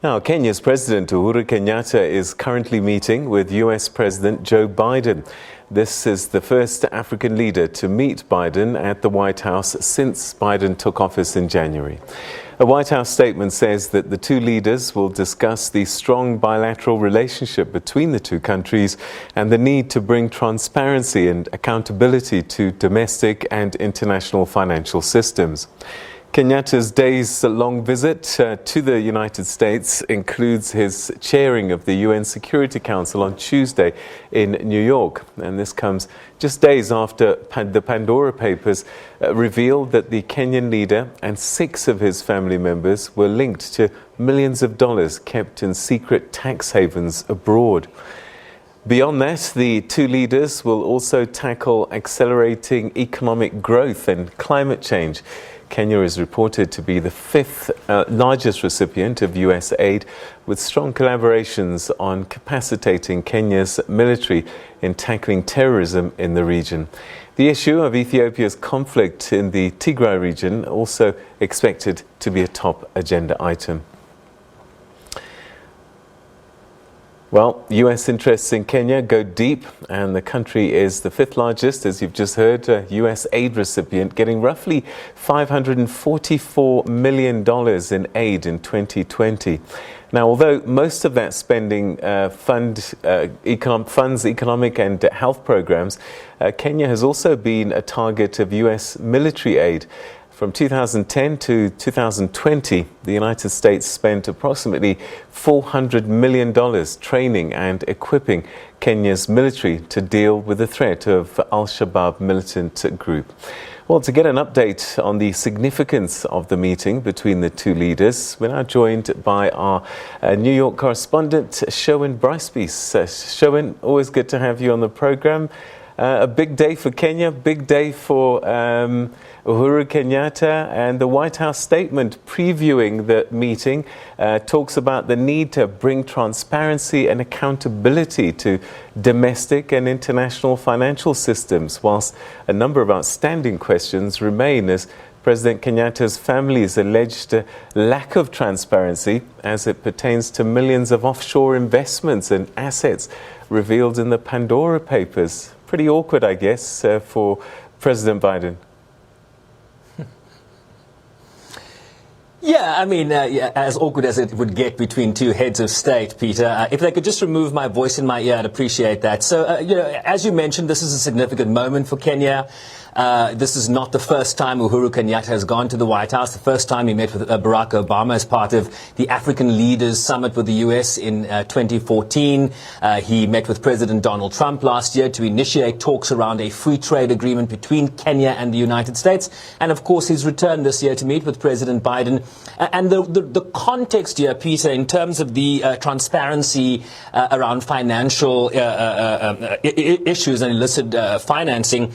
Now, Kenya's President Uhuru Kenyatta is currently meeting with US President Joe Biden. This is the first African leader to meet Biden at the White House since Biden took office in January. A White House statement says that the two leaders will discuss the strong bilateral relationship between the two countries and the need to bring transparency and accountability to domestic and international financial systems. Kenyatta's days-long visit to the United States includes his chairing of the UN Security Council on Tuesday in New York. And this comes just days after the Pandora Papers revealed that the Kenyan leader and 6 of his family members were linked to millions of dollars kept in secret tax havens abroad. Beyond that, the two leaders will also tackle accelerating economic growth and climate change. Kenya is reported to be the 5th largest recipient of US aid, with strong collaborations on capacitating Kenya's military in tackling terrorism in the region. The issue of Ethiopia's conflict in the Tigray region also expected to be a top agenda item. Well, US interests in Kenya go deep, and the country is the 5th largest, as you've just heard, US aid recipient, getting roughly $544 million in aid in 2020. Now, although most of that spending funds economic and health programs, Kenya has also been a target of US military aid. From 2010 to 2020, the United States spent approximately $400 million training and equipping Kenya's military to deal with the threat of al-Shabab militant group. Well, to get an update on the significance of the meeting between the two leaders, we're now joined by our New York correspondent, Sherwin Bryce-Pease. Sherwin, always good to have you on the program. A big day for Kenya, big day for Uhuru Kenyatta, and the White House statement previewing the meeting talks about the need to bring transparency and accountability to domestic and international financial systems, whilst a number of outstanding questions remain as President Kenyatta's family's alleged lack of transparency as it pertains to millions of offshore investments and assets revealed in the Pandora Papers. Pretty awkward, I guess, for President Biden. Yeah, I mean, as awkward as it would get between two heads of state, Peter. If they could just remove my voice in my ear, I'd appreciate that. So, as you mentioned, this is a significant moment for Kenya. This is not the first time Uhuru Kenyatta has gone to the White House. The first time he met with Barack Obama as part of the African Leaders Summit with the U.S. in 2014. He met with President Donald Trump last year to initiate talks around a free trade agreement between Kenya and the United States. And, of course, he's returned this year to meet with President Biden. And the context here, Peter, in terms of the transparency around financial issues and illicit financing,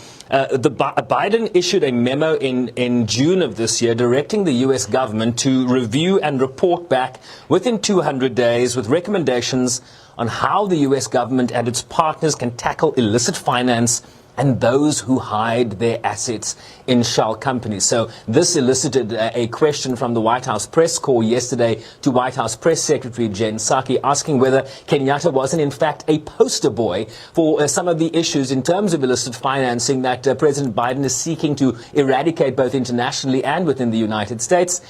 Biden issued a memo in June of this year directing the U.S. government to review and report back within 200 days with recommendations on how the U.S. government and its partners can tackle illicit finance and those who hide their assets in shell companies. So this elicited a question from the White House press corps yesterday to White House Press Secretary Jen Psaki, asking whether Kenyatta wasn't in fact a poster boy for some of the issues in terms of illicit financing that President Biden is seeking to eradicate both internationally and within the United States.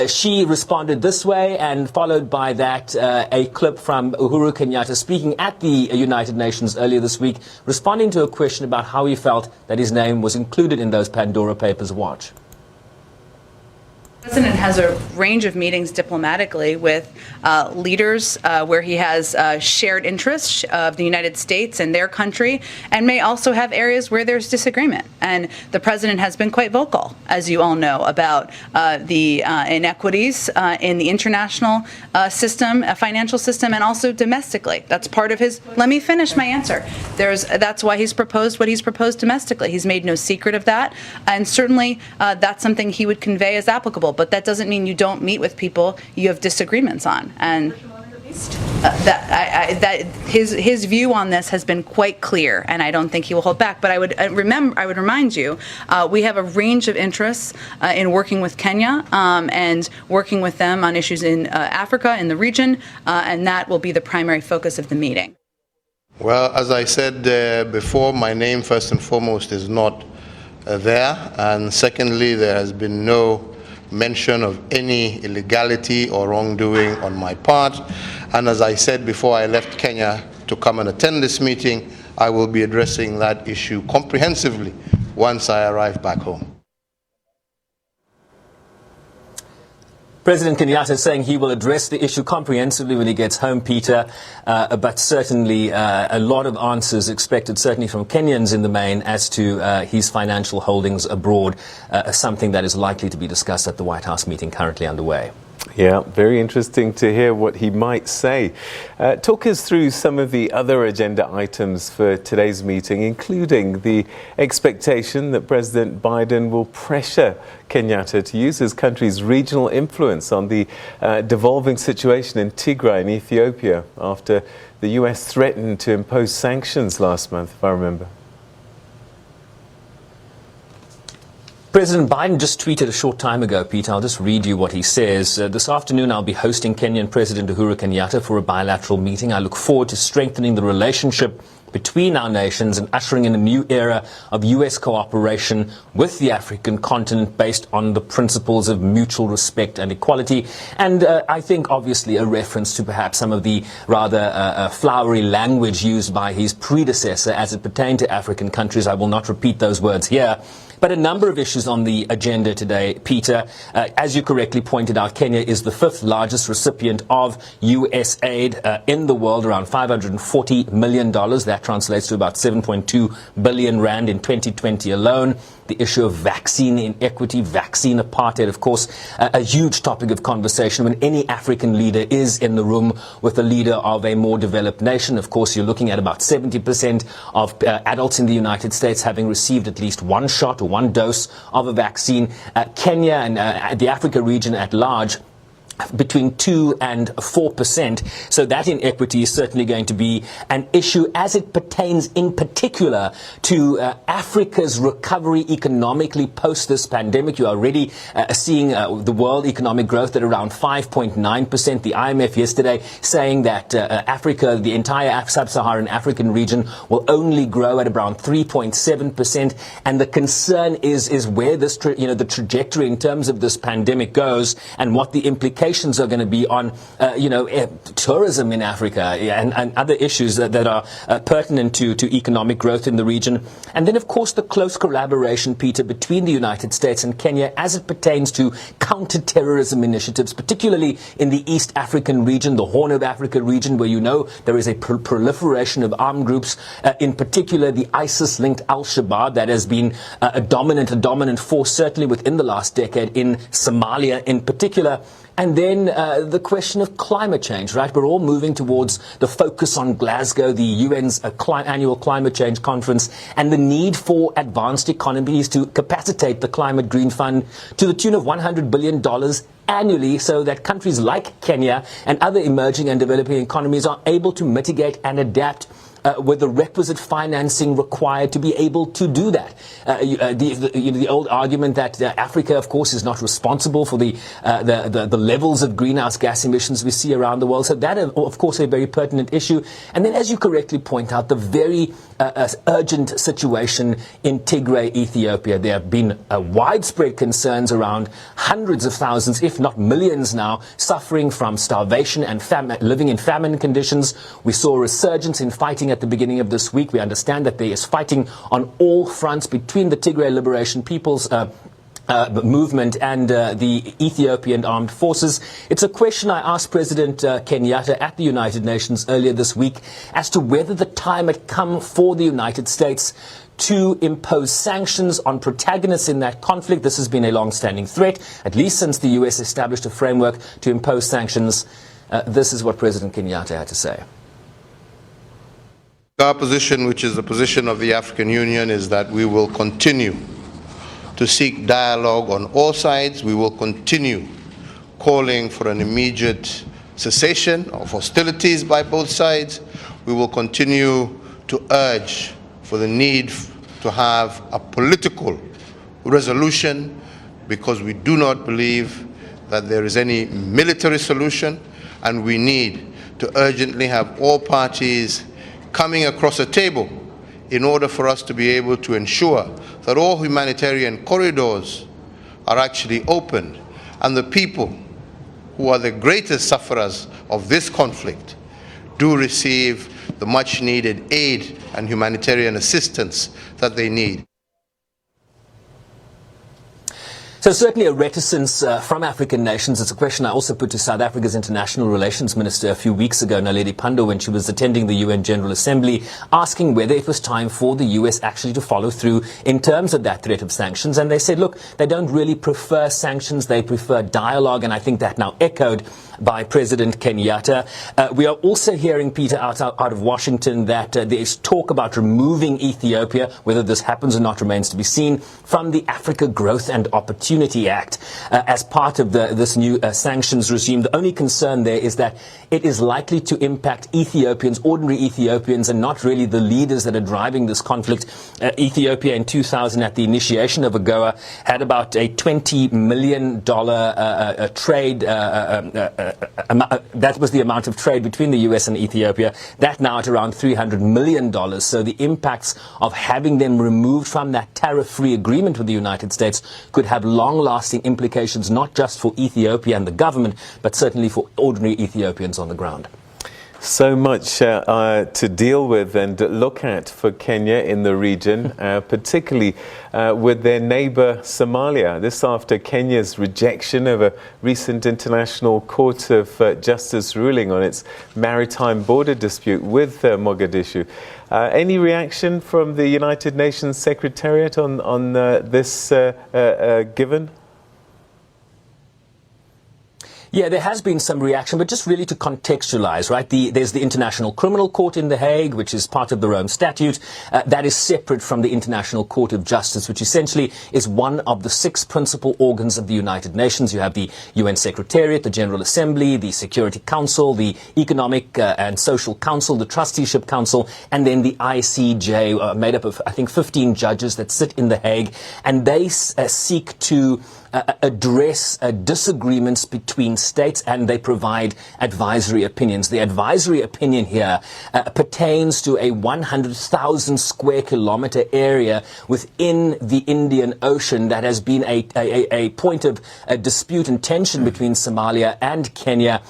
She responded this way, and followed by that, a clip from Uhuru Kenyatta speaking at the United Nations earlier this week, responding to a question about how he felt that his name was included in those Pandora Papers. Watch. The president has a range of meetings diplomatically with leaders where he has shared interests of the United States and their country, and may also have areas where there's disagreement. And the president has been quite vocal, as you all know, about the inequities in the international system, financial system, and also domestically. That's part of his. Let me finish my answer. That's why he's proposed what he's proposed domestically. He's made no secret of that, and certainly that's something he would convey as applicable. But that doesn't mean you don't meet with people you have disagreements on. And that his view on this has been quite clear, and I don't think he will hold back. But I would remind you, we have a range of interests in working with Kenya and working with them on issues in Africa, in the region, and that will be the primary focus of the meeting. Well, as I said before, my name first and foremost is not there, and secondly, there has been no mention of any illegality or wrongdoing on my part. And as I said before I left Kenya to come and attend this meeting, I will be addressing that issue comprehensively once I arrive back home. President Kenyatta is saying he will address the issue comprehensively when he gets home, Peter, but certainly a lot of answers expected, certainly from Kenyans in the main, as to his financial holdings abroad, something that is likely to be discussed at the White House meeting currently underway. Yeah, very interesting to hear what he might say. Talk us through some of the other agenda items for today's meeting, including the expectation that President Biden will pressure Kenyatta to use his country's regional influence on the devolving situation in Tigray in Ethiopia after the U.S. threatened to impose sanctions last month, if I remember. President Biden just tweeted a short time ago, Pete. I'll just read you what he says. This afternoon, I'll be hosting Kenyan President Uhuru Kenyatta for a bilateral meeting. I look forward to strengthening the relationship between our nations and ushering in a new era of U.S. cooperation with the African continent based on the principles of mutual respect and equality. And I think, obviously, a reference to perhaps some of the rather flowery language used by his predecessor as it pertained to African countries. I will not repeat those words here. But a number of issues on the agenda today, Peter. As you correctly pointed out, Kenya is the fifth largest recipient of U.S. aid in the world, around $540 million. That translates to about 7.2 billion rand in 2020 alone. The issue of vaccine inequity, vaccine apartheid, of course, a huge topic of conversation when any African leader is in the room with the leader of a more developed nation. Of course, you're looking at about 70% of adults in the United States having received at least one shot or one dose of a vaccine. Kenya and the Africa region at large, between 2 and 4%. So that inequity is certainly going to be an issue as it pertains in particular to Africa's recovery economically post this pandemic. You are already seeing the world economic growth at around 5.9%. The IMF yesterday saying that Africa, the entire sub-Saharan African region, will only grow at around 3.7%. And the concern is where this, the trajectory in terms of this pandemic goes and what the implications are going to be on, tourism in Africa and other issues that are pertinent to economic growth in the region. And then, of course, the close collaboration, Peter, between the United States and Kenya as it pertains to counter-terrorism initiatives, particularly in the East African region, the Horn of Africa region, where there is a proliferation of armed groups, in particular the ISIS-linked al-Shabab that has been a dominant force, certainly within the last decade in Somalia in particular. And then the question of climate change, right? We're all moving towards the focus on Glasgow, the UN's annual climate change conference, and the need for advanced economies to capacitate the Climate Green Fund to the tune of $100 billion annually so that countries like Kenya and other emerging and developing economies are able to mitigate and adapt with the requisite financing required to be able to do that. The old argument that Africa, of course, is not responsible for the levels of greenhouse gas emissions we see around the world. So that is, of course, a very pertinent issue. And then, as you correctly point out, the very urgent situation in Tigray, Ethiopia. There have been widespread concerns around hundreds of thousands, if not millions now, suffering from starvation and living in famine conditions. We saw a resurgence in fighting at the beginning of this week. We understand that there is fighting on all fronts between the Tigray Liberation People's movement and the Ethiopian armed forces. It's a question I asked President Kenyatta at the United Nations earlier this week as to whether the time had come for the United States to impose sanctions on protagonists in that conflict. This has been a long-standing threat, at least since the U.S. established a framework to impose sanctions. This is what President Kenyatta had to say. Our position, which is the position of the African Union, is that we will continue to seek dialogue on all sides. We will continue calling for an immediate cessation of hostilities by both sides. We will continue to urge for the need to have a political resolution, because we do not believe that there is any military solution, and we need to urgently have all parties coming across a table in order for us to be able to ensure that all humanitarian corridors are actually opened, and the people who are the greatest sufferers of this conflict do receive the much needed aid and humanitarian assistance that they need. So certainly a reticence from African nations. It's a question I also put to South Africa's International Relations Minister a few weeks ago, Naledi Pandor, when she was attending the UN General Assembly, asking whether it was time for the US actually to follow through in terms of that threat of sanctions. And they said, look, they don't really prefer sanctions, they prefer dialogue. And I think that now echoed by President Kenyatta. We are also hearing, Peter, out of Washington, that there is talk about removing Ethiopia. Whether this happens or not remains to be seen, from the Africa Growth and Opportunity Act as part of this new sanctions regime. The only concern there is that it is likely to impact Ethiopians, ordinary Ethiopians, and not really the leaders that are driving this conflict. Ethiopia in 2000, at the initiation of AGOA, had about a $20 million trade. That was the amount of trade between the US and Ethiopia. That now at around $300 million. So the impacts of having them removed from that tariff-free agreement with the United States could have long-lasting implications, not just for Ethiopia and the government, but certainly for ordinary Ethiopians on the ground. So much to deal with and look at for Kenya in the region, particularly with their neighbor Somalia. This after Kenya's rejection of a recent International Court of Justice ruling on its maritime border dispute with Mogadishu. Any reaction from the United Nations Secretariat on this given? Yeah, there has been some reaction, but just really to contextualize, right? There's the International Criminal Court in The Hague, which is part of the Rome Statute. That is separate from the International Court of Justice, which essentially is one of the 6 principal organs of the United Nations. You have the UN Secretariat, the General Assembly, the Security Council, the Economic and Social Council, the Trusteeship Council, and then the ICJ, made up of, I think, 15 judges that sit in The Hague. And they seek to address disagreements between states, and they provide advisory opinions. The advisory opinion here pertains to a 100,000 square kilometer area within the Indian Ocean that has been a point of dispute and tension between Somalia and Kenya.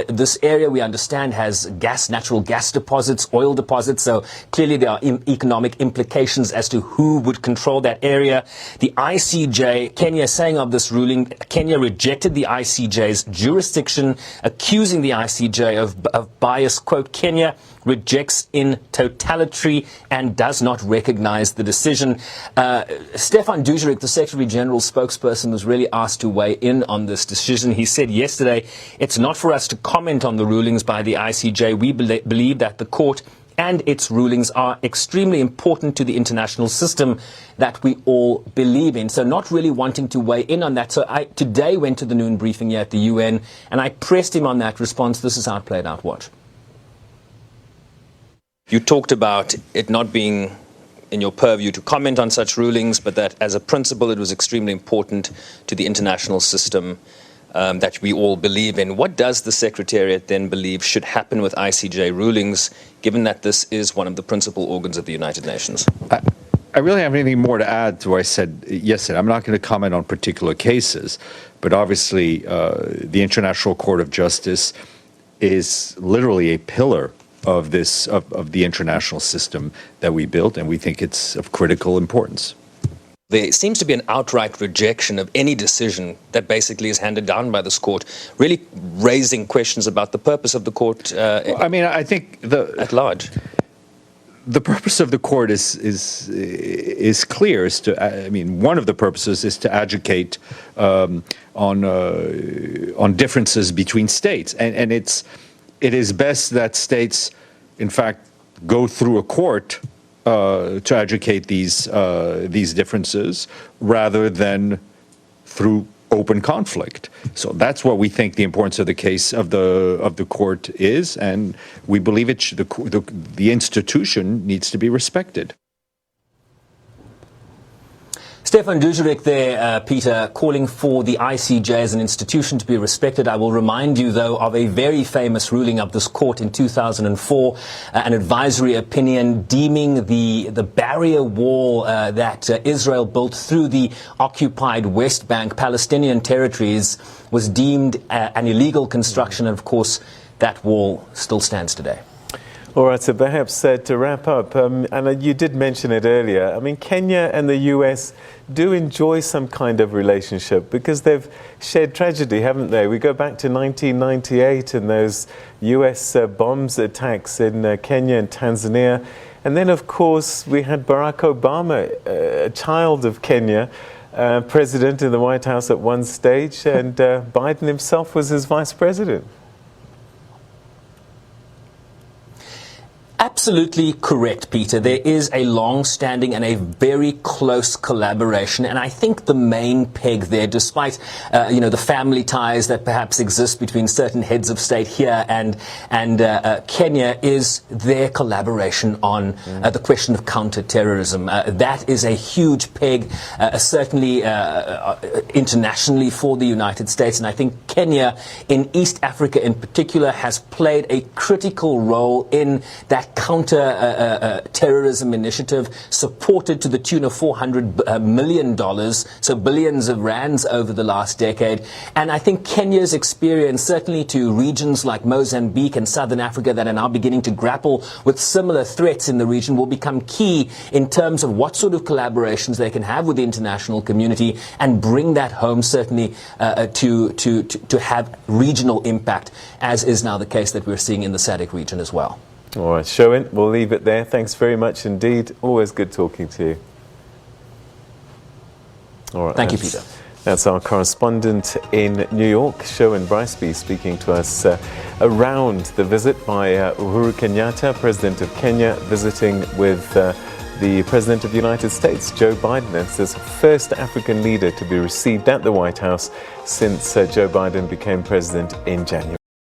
This area, we understand, has natural gas deposits, oil deposits, so clearly there are economic implications as to who would control that area. The ICJ, Kenya saying of this ruling, Kenya rejected the ICJ's jurisdiction, accusing the ICJ of bias. Quote, Kenya rejects in totality and does not recognize the decision. STEPHANE, the Secretary General's spokesperson, was really asked to weigh in on this decision. He said yesterday, it's not for us to comment on the rulings by the ICJ. We believe that the court and its rulings are extremely important to the international system that we all believe in. So not really wanting to weigh in on that. So I today went to the noon briefing here at the UN, and I pressed him on that response. This is how it played out. Watch. You talked about it not being in your purview to comment on such rulings, but that as a principle it was extremely important to the international system that we all believe in. What does the Secretariat then believe should happen with ICJ rulings, given that this is one of the principal organs of the United Nations? I really have anything more to add to what I said yesterday. I'm not going to comment on particular cases, but obviously the International Court of Justice is literally a pillar of the international system that we built, and we think it's of critical importance. There seems to be an outright rejection of any decision that basically is handed down by this court, really raising questions about the purpose of the court. I think at large. The purpose of the court is clear. One of the purposes is to educate on differences between states, and it is best that states, in fact, go through a court to educate these differences, rather than through open conflict. So that's what we think the importance of the case of the court is, and we believe the institution needs to be respected. Stefan DUJARRIC there, Peter, calling for the ICJ as an institution to be respected. I will remind you, though, of a very famous ruling of this court in 2004, an advisory opinion deeming the barrier wall that Israel built through the occupied West Bank, Palestinian territories, was deemed an illegal construction. And, of course, that wall still stands today. All right, so perhaps to wrap up, and you did mention it earlier, I mean, Kenya and the US do enjoy some kind of relationship because they've shared tragedy, haven't they? We go back to 1998 and those US bombs attacks in Kenya and Tanzania. And then, of course, we had Barack Obama, a child of Kenya, president in the White House at one stage, and Biden himself was his vice president. Absolutely correct, Peter. There is a long-standing and a very close collaboration, and I think the main peg there, despite the family ties that perhaps exist between certain heads of state here and Kenya, is their collaboration on the question of counter-terrorism. That is a huge peg, certainly internationally for the United States, and I think Kenya, in East Africa in particular, has played a critical role in that counter-terrorism initiative, supported to the tune of $400 million, so billions of rands over the last decade. And I think Kenya's experience, certainly to regions like Mozambique and Southern Africa that are now beginning to grapple with similar threats in the region, will become key in terms of what sort of collaborations they can have with the international community and bring that home, certainly to have regional impact, as is now the case that we're seeing in the SADC region as well. All right, Sherwin, we'll leave it there. Thanks very much indeed. Always good talking to you. All right, thank you, Peter. That's our correspondent in New York, Sherwin Bryce-Pease, speaking to us around the visit by Uhuru Kenyatta, President of Kenya, visiting with the President of the United States, Joe Biden. It's the first African leader to be received at the White House since Joe Biden became president in January.